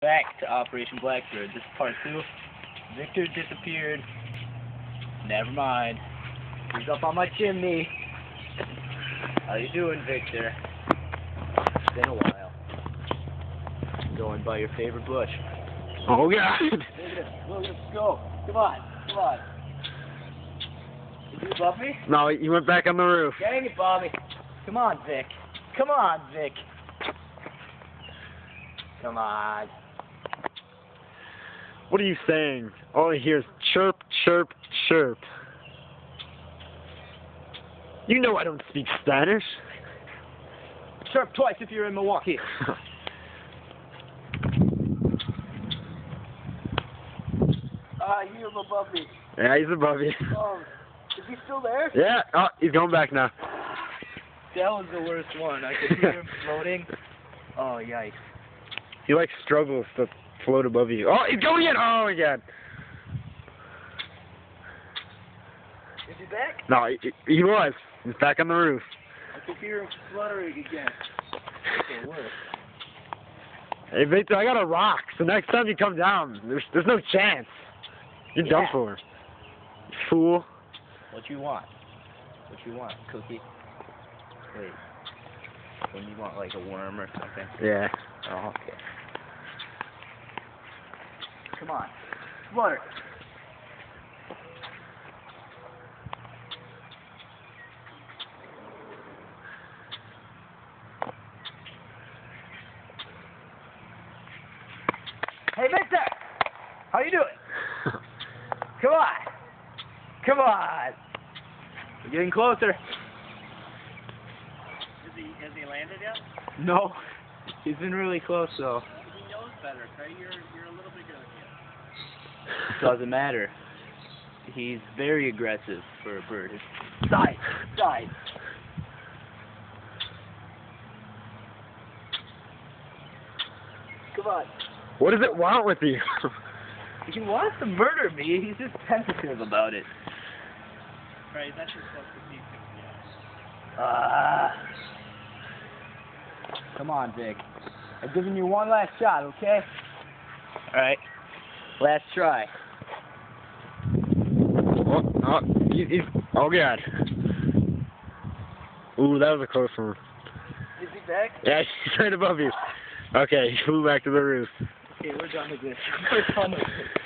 Back to Operation Blackbird. This is part 2. Victor disappeared. Never mind. He's up on my chimney. How you doing, Victor? It's been a while. Going by your favorite bush. Oh, God. Look at him go. Come on. Come on. Did you buff me? No, he went back on the roof. Dang it, Bobby. Come on, Vic. Come on, Vic. Come on. What are you saying? All I hear is chirp, chirp, chirp. You know I don't speak Spanish. Chirp twice if you're in Milwaukee. He's above me. Yeah, he's above you. Oh, is he still there? Yeah. Oh, he's going back now. That was the worst one. I could hear him floating. Oh, yikes. He like struggles to float above you. Oh, he's going in! Oh my God. Is he back? No, he was. He's back on the roof. I could hear him fluttering again. Okay, worse. Hey, Victor, I got a rock. So next time you come down, there's no chance. You're done for. You fool. What you want? What you want, Cookie? Wait. When you want like a worm or something? Yeah. Oh, okay. Come on. Flutter. Hey, Victor! How you doing? Come on! Come on! We're getting closer. Has he landed yet? No. He's been really close, though. He knows better, okay? You're a little bigger than him. Doesn't matter. He's very aggressive for a bird. Side! Side! Come on. What does it want with you? He wants to murder me. He's just tentative about it. Right, that's just supposed to be things, Come on, Vic. I've given you one last shot, okay? Alright. Last try. Oh, God. Ooh, that was a close one. Is he back? Yeah, he's right above you. Okay, he flew back to the roof. Okay, we're done with this. We're done with this.